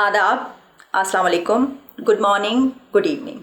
आदाब, अस्सलाम वालेकुम, गुड मॉर्निंग, गुड इवनिंग।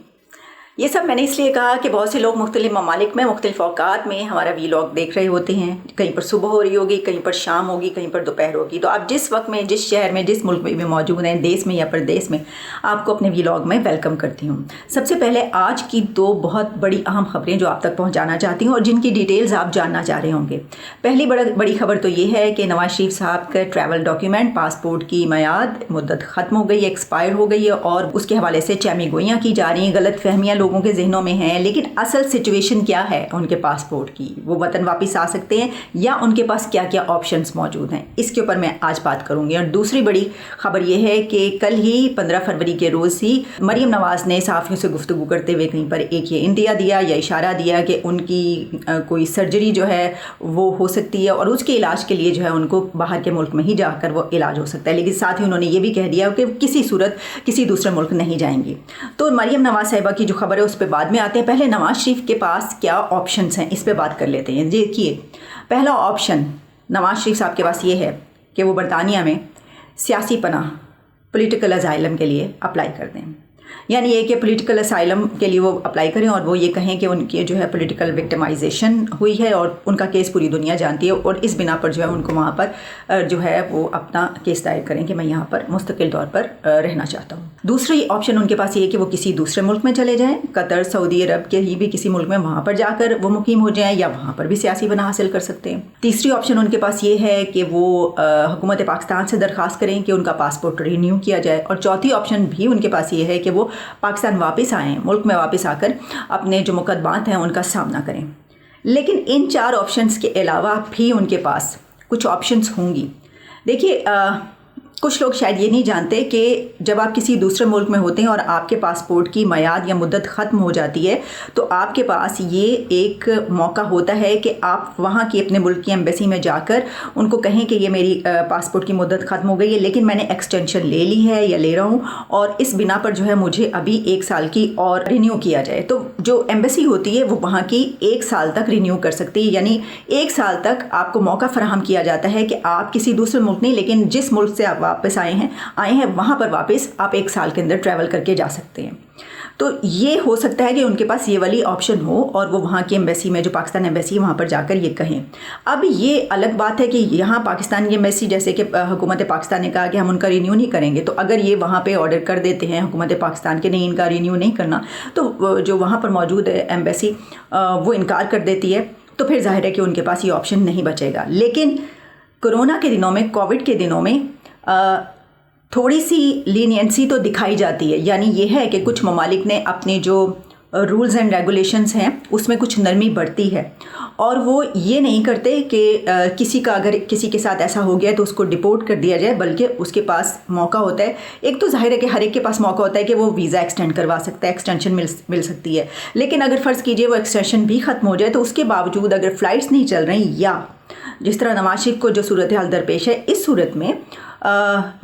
ये सब मैंने इसलिए कहा कि बहुत से लोग मुख्तलिफ ममालिक में मुख्तलिफ औकात में हमारा वीलॉग देख रहे होते हैं। कहीं पर सुबह हो रही होगी, कहीं पर शाम होगी, कहीं पर दोपहर होगी। तो आप जिस वक्त में, जिस शहर में, जिस मुल्क में भी मौजूद हैं, देश में या परदेश में, आपको अपने वीलॉग में वेलकम करती हूँ। सबसे पहले आज की दो बहुत बड़ी अहम खबरें जो आप तक पहुँचाना चाहती हूँ और जिनकी डिटेल्स आप जानना चाह रहे होंगे। पहली बड़ी खबर तो ये है कि नवाज शरीफ साहब का ट्रैवल डॉक्यूमेंट, पासपोर्ट की मियाद मुद्दत ख़त्म हो गई, एक्सपायर हो गई है और उसके हवाले से चहमी गोइयाँ की जा रही हैं, गलत फहमियाँ लोगों के जहनों में हैं। लेकिन असल सिचुएशन क्या है उनके पासपोर्ट की, वो वतन वापस आ सकते हैं या उनके पास क्या क्या ऑप्शंस मौजूद हैं, इसके ऊपर मैं आज बात करूंगी। और दूसरी बड़ी खबर ये है कि कल ही 15 फरवरी के रोज़ ही मरियम नवाज़ ने सहाफ़ियों से गुफ्तगू करते हुए कहीं पर एक ये इंदिया दिया या इशारा दिया कि उनकी कोई सर्जरी जो है वो हो सकती है और उसके इलाज के लिए जो है उनको बाहर के मुल्क में ही जाकर वो इलाज हो सकता है। लेकिन साथ ही उन्होंने ये भी कह दिया कि किसी सूरत किसी दूसरे मुल्क नहीं जाएंगी। तो मरियम नवाज़ साहिबा की जो खबर है उस पर बाद में आते हैं। पहले नवाज शरीफ के पास क्या ऑप्शंस हैं इस पे बात कर लेते हैं। देखिए, पहला ऑप्शन नवाज शरीफ साहब के पास ये है कि वो बरतानिया में सियासी पनाह, पॉलिटिकल असाइलम के लिए अप्लाई कर दें। यानी ये कि पॉलिटिकल असाइलम के लिए वो अप्लाई करें और वो ये कहें कि उनकी जो है पॉलिटिकल विक्टिमाइजेशन हुई है और उनका केस पूरी दुनिया जानती है और इस बिना पर जो है उनको वहाँ पर जो है वो अपना केस दायर करें कि मैं यहाँ पर मुस्तकिल तौर पर रहना चाहता हूँ। दूसरी ऑप्शन उनके पास ये है कि वो किसी दूसरे मुल्क में चले जाएँ, कतर, सऊदी अरब के ही भी किसी मुल्क में वहाँ पर जाकर वो मुकीम हो जाएँ या वहाँ पर भी सियासी पनाह हासिल कर सकते हैं। तीसरी ऑप्शन उनके पास ये है कि वो हुकूमत पाकिस्तान से दरख्वास्त करें कि उनका पासपोर्ट रिन्यू किया जाए। और चौथी ऑप्शन भी उनके पास ये है कि वो पाकिस्तान वापस आएँ, मुल्क में वापस आकर अपने जो मुकदमात हैं उनका सामना करें। लेकिन इन चार ऑप्शंस के अलावा भी उनके पास कुछ ऑप्शंस होंगी। देखिए, कुछ लोग शायद ये नहीं जानते कि जब आप किसी दूसरे मुल्क में होते हैं और आपके पासपोर्ट की मियाद या मुद्दत ख़त्म हो जाती है तो आपके पास ये एक मौका होता है कि आप वहाँ की अपने मुल्क की एम्बेसी में जाकर उनको कहें कि ये मेरी पासपोर्ट की मुद्दत ख़त्म हो गई है लेकिन मैंने एक्सटेंशन ले ली है या ले रहा हूँ और इस बिना पर जो है मुझे अभी 1 साल की और रिन्यू किया जाए। तो जो एम्बेसी होती है वो वहाँ की 1 साल तक रिन्यू कर सकती है। यानी 1 साल तक आपको मौका फराहम किया जाता है कि आप किसी दूसरे मुल्क नहीं, लेकिन जिस मुल्क से आप वापस आए हैं वहाँ पर वापस आप 1 साल के अंदर ट्रैवल करके जा सकते हैं। तो ये हो सकता है कि उनके पास ये वाली ऑप्शन हो और वो वहाँ की एम्बेसी में, जो पाकिस्तान एम्बेसी है, वहाँ पर जाकर ये कहें। अब ये अलग बात है कि यहाँ पाकिस्तान की एम्बेसी, जैसे कि हुकूमत पाकिस्तान ने कहा कि हम उनका रिन्यू नहीं करेंगे, तो अगर ये वहाँ पे ऑर्डर कर देते हैं हुकूमत पाकिस्तान के नहीं, इनका रिन्यू नहीं करना, तो जो वहाँ पर मौजूद है एम्बेसी वो इनकार कर देती है, तो फिर जाहिर है कि उनके पास ये ऑप्शन नहीं बचेगा। लेकिन कोरोना के दिनों में, कोविड के दिनों में थोड़ी सी लीनियंसी तो दिखाई जाती है। यानी ये है कि कुछ ममालिक ने अपने जो रूल्स एंड रेगुलेशंस हैं उसमें कुछ नरमी बढ़ती है और वो ये नहीं करते कि किसी का अगर किसी के साथ ऐसा हो गया तो उसको डिपोर्ट कर दिया जाए, बल्कि उसके पास मौका होता है। एक तो जाहिर है कि हर एक के पास मौका होता है कि वो वीज़ा एक्सटेंड करवा सकता है, एक्सटेंशन मिल सकती है। लेकिन अगर फ़र्ज़ कीजिए वो एक्सटेंशन भी ख़त्म हो जाए तो उसके बावजूद अगर फ़्लाइट्स नहीं चल रही या जिस तरह नवाज शरीफ को जो सूरत हाल दरपेश है, इस सूरत में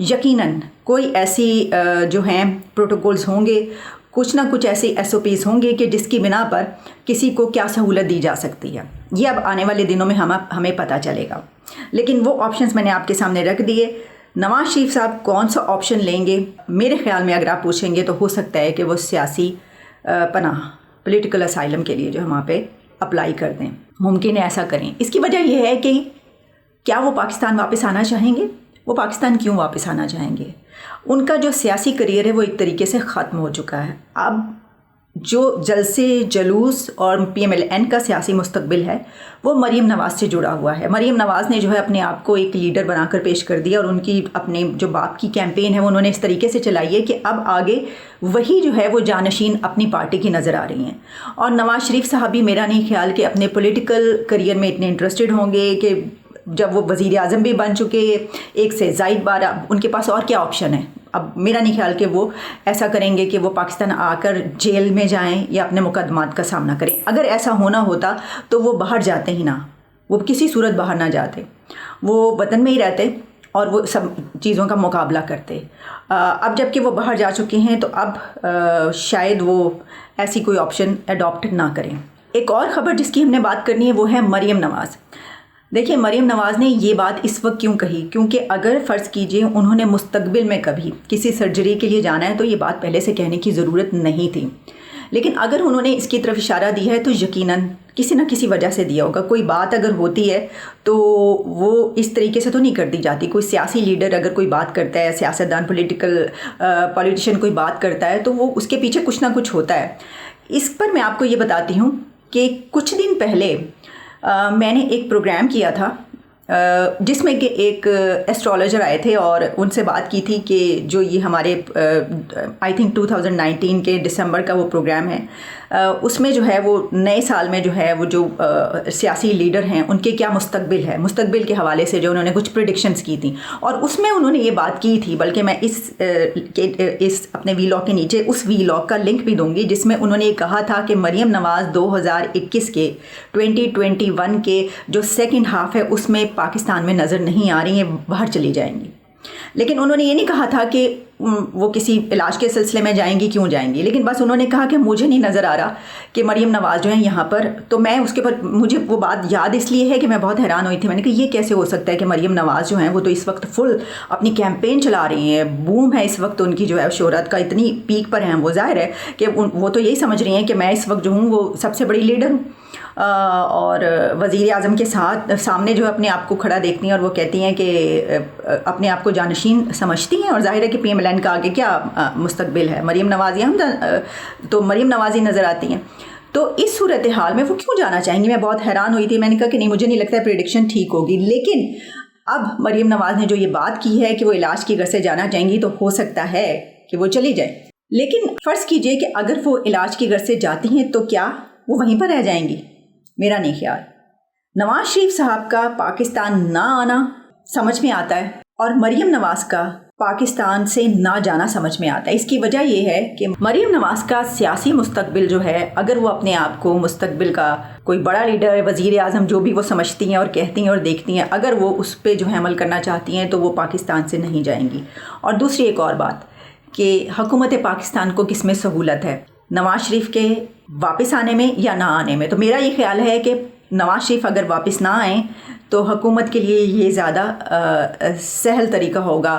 यकीनन कोई ऐसी जो हैं प्रोटोकॉल्स होंगे, कुछ ना कुछ ऐसे SOPs होंगे कि जिसकी बिना पर किसी को क्या सहूलत दी जा सकती है। ये अब आने वाले दिनों में हमें पता चलेगा। लेकिन वो ऑप्शंस मैंने आपके सामने रख दिए। नवाज शरीफ साहब कौन सा ऑप्शन लेंगे, मेरे ख्याल में अगर आप पूछेंगे तो हो सकता है कि वो सियासी पनाह, पॉलिटिकल असाइलम के लिए जो है वहाँ पे अप्लाई कर दें। मुमकिन है ऐसा करें। इसकी वजह यह है कि क्या वो पाकिस्तान वापस आना चाहेंगे? वो पाकिस्तान क्यों वापस आना चाहेंगे? उनका जो सियासी करियर है वो एक तरीके से ख़त्म हो चुका है। अब जो जलसे जुलूस और PMLN का सियासी मुस्तकबिल है वो मरियम नवाज़ से जुड़ा हुआ है। मरियम नवाज़ ने जो है अपने आप को एक लीडर बनाकर पेश कर दिया और उनकी अपने जो बाप की कैंपेन है वो उन्होंने इस तरीके से चलाई है कि अब आगे वही जो है वो जानशीन अपनी पार्टी की नज़र आ रही हैं। और नवाज़ शरीफ साहब भी मेरा नहीं ख्याल कि अपने पॉलिटिकल करियर में इतने इंटरेस्टेड होंगे कि जब वो वज़ीर आज़म भी बन चुके 1 से ज़ायद बार, अब उनके पास और क्या ऑप्शन है। अब मेरा नहीं ख्याल कि वो ऐसा करेंगे कि वो पाकिस्तान आकर जेल में जाएं या अपने मुकदमात का सामना करें। अगर ऐसा होना होता तो वो बाहर जाते ही ना, वो किसी सूरत बाहर ना जाते, वो वतन में ही रहते और वो सब चीज़ों का मुकाबला करते। अब जबकि वो बाहर जा चुके हैं तो अब शायद वो ऐसी कोई ऑप्शन अडॉप्ट ना करें। एक और ख़बर जिसकी हमने बात करनी है वो है मरियम नवाज़। देखिए, मरीम नवाज़ ने ये बात इस वक्त क्यों कही, क्योंकि अगर फ़र्ज़ कीजिए उन्होंने मुस्तकबिल में कभी किसी सर्जरी के लिए जाना है तो ये बात पहले से कहने की ज़रूरत नहीं थी। लेकिन अगर उन्होंने इसकी तरफ इशारा दी है तो यकीनन किसी न किसी वजह से दिया होगा। कोई बात अगर होती है तो वो इस तरीके से तो नहीं कर दी जाती। कोई सियासी लीडर अगर कोई बात करता है, सियासतदान पॉलिटिशियन कोई बात करता है तो वो उसके पीछे कुछ ना कुछ होता है। इस पर मैं आपको ये बताती हूँ कि कुछ दिन पहले मैंने एक प्रोग्राम किया था जिसमें कि एक एस्ट्रोलॉजर आए थे और उनसे बात की थी कि जो ये हमारे आई थिंक 2019 के दिसंबर का वो प्रोग्राम है, उसमें जो है वो नए साल में जो है वो जो सियासी लीडर हैं उनके क्या मुस्तकबिल है, मुस्तकबिल के हवाले से जो उन्होंने कुछ प्रेडिक्शंस की थी और उसमें उन्होंने ये बात की थी। बल्कि मैं इस अपने वीलॉग के नीचे उस वीलॉग का लिंक भी दूंगी जिसमें उन्होंने ये कहा था कि मरीम नवाज़ 2021 के 2021 के जो सेकंड हाफ है उसमें पाकिस्तान में नज़र नहीं आ रही हैं, बाहर चली जाएंगी। लेकिन उन्होंने ये नहीं कहा था कि वो किसी इलाज के सिलसिले में जाएंगी, क्यों जाएंगी, लेकिन बस उन्होंने कहा कि मुझे नहीं नज़र आ रहा कि मरीम नवाज़ जो है यहाँ पर। तो मैं उसके पर मुझे वो बात याद इसलिए है कि मैं बहुत हैरान हुई थी। मैंने कहा ये कैसे हो सकता है कि मरीम नवाज़ जो हैं वो तो इस वक्त फुल अपनी कैंपेन चला रही हैं, बूम है इस वक्त उनकी जो है शोहरत का, इतनी पीक पर हैं वो। ज़ाहिर है कि वो तो यही समझ रही हैं कि मैं इस वक्त जो हूँ वो सबसे बड़ी लीडर हूँ और वज़ीर आज़म के सामने जो अपने आप को खड़ा देखती हैं और वो कहती हैं कि अपने आप को जानशीन समझती हैं। और ज़ाहिर है कि PMLN का आगे क्या मुस्तकबिल है, मरीम नवाज़ हम तो मरीम नवाज़ ही नज़र आती हैं। तो इस सूरत हाल में वो क्यों जाना चाहेंगी, मैं बहुत हैरान हुई थी। मैंने कहा कि नहीं, मुझे नहीं लगता है प्रेडिक्शन ठीक होगी। लेकिन अब मरीम नवाज़ ने जो ये बात की है कि वो इलाज की घर से जाना चाहेंगी तो हो सकता है कि वो चली जाए। लेकिन फ़र्ज़ कीजिए कि अगर वो इलाज की घर से जाती हैं तो क्या वो वहीं पर रह जाएंगी? मेरा नहीं ख्याल। नवाज शरीफ साहब का पाकिस्तान ना आना समझ में आता है और मरीम नवाज़ का पाकिस्तान से ना जाना समझ में आता है। इसकी वजह यह है कि मरीम नवाज़ का सियासी मुस्तकबिल जो है, अगर वो अपने आप को मुस्तकबिल का कोई बड़ा लीडर, वज़ीर आज़म, जो भी वो समझती हैं और कहती हैं और देखती हैं, अगर वो उस पर जो है अमल करना चाहती हैं तो वो पाकिस्तान से नहीं जाएंगी। और दूसरी एक और बात कि हुकूमत पाकिस्तान को किस में सहूलत है, नवाज शरीफ के वापस आने में या ना आने में। तो मेरा ये ख्याल है कि नवाज शरीफ अगर वापस ना आएँ तो हुकूमत के लिए ये ज़्यादा सहल तरीका होगा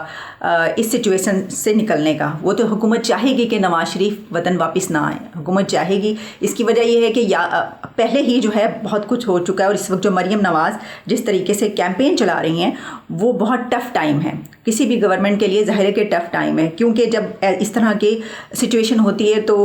इस सिचुएशन से निकलने का। वो तो हुकूमत चाहेगी कि नवाज शरीफ वतन वापस ना आए, हुकूमत चाहेगी। इसकी वजह यह है कि पहले ही जो है बहुत कुछ हो चुका है और इस वक्त जो मरीम नवाज़ जिस तरीके से कैंपेन चला रही हैं वो बहुत टफ़ टाइम है किसी भी गवर्नमेंट के लिए। ज़ाहिर है कि टफ़ टाइम है, क्योंकि जब इस तरह की सिचुएशन होती है तो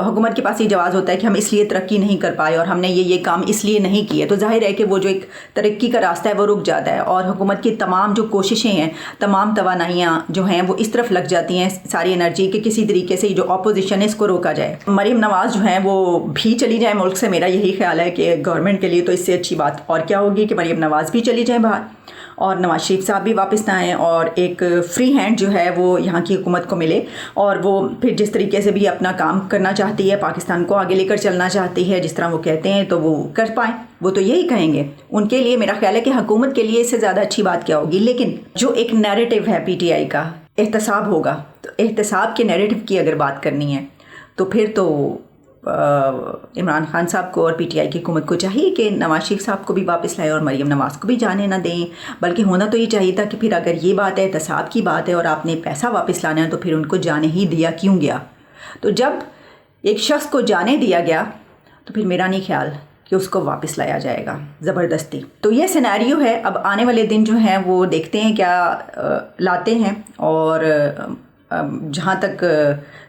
हुकूमत के पास ये जवाब होता है कि हम इसलिए तरक्की नहीं कर पाए और हमने ये काम इसलिए नहीं किए। तो ज़ाहिर है कि वो जो एक तरक्की का रास्ता है वो रुक जाता है और हुकूमत की तमाम जो कोशिशें हैं, तमाम तवानाइयाँ जो हैं वो इस तरफ लग जाती हैं, सारी एनर्जी कि किसी तरीके से जो अपोजिशन है इसको रोका जाए। मरीम नवाज़ जो हैं वो भी चली जाए मुल्क से। मेरा यही ख्याल है कि गवर्नमेंट के लिए तो इससे अच्छी बात और क्या होगी कि मरीम नवाज़ भी चली जाए बाहर और नवाज शरीफ साहब भी वापस ना आएँ और एक फ्री हैंड जो है वो यहाँ की हुकूमत को मिले और वो फिर जिस तरीके से भी अपना काम करना चाहती है, पाकिस्तान को आगे लेकर चलना चाहती है, जिस तरह वो कहते हैं तो वो कर पाएँ। वो तो यही कहेंगे। उनके लिए मेरा ख्याल है कि हुकूमत के लिए इससे ज़्यादा अच्छी बात क्या होगी। लेकिन जो एक नैरेटिव है PTI का, एहतसाब होगा, तो एहतसाब के नैरेटिव की अगर बात करनी है तो फिर तो इमरान खान साहब को और PTI की हुकूमत को चाहिए कि नवाज शरीफ साहब को भी वापस लाए और मरीम नवाज़ को भी जाने ना दें। बल्कि होना तो ये चाहिए था कि फिर अगर ये बात है, एहतसाब की बात है और आपने पैसा वापस लाना है तो फिर उनको जाने ही दिया क्यों गया। तो जब एक शख्स को जाने दिया गया तो फिर मेरा नहीं ख्याल कि उसको वापस लाया जाएगा ज़बरदस्ती। तो ये सिनेरियो है। अब आने वाले दिन जो हैं वो देखते हैं क्या लाते हैं। और जहाँ तक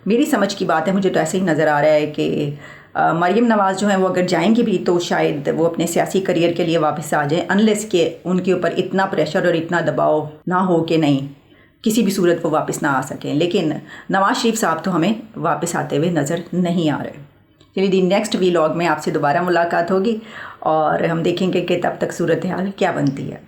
मेरी समझ की बात है, मुझे तो ऐसे ही नज़र आ रहा है कि मरीम नवाज़ जो हैं वो अगर जाएंगी भी तो शायद वो अपने सियासी करियर के लिए वापस आ जाएं, अनलेस के उनके ऊपर इतना प्रेशर और इतना दबाव ना हो कि नहीं किसी भी सूरत वो वापस ना आ सकें। लेकिन नवाज शरीफ साहब तो हमें वापस आते हुए नज़र नहीं आ रहे। चलिए दी नेक्स्ट वीलॉग में आपसे दोबारा मुलाकात होगी और हम देखेंगे कि तब तक सूरत हाल क्या बनती है।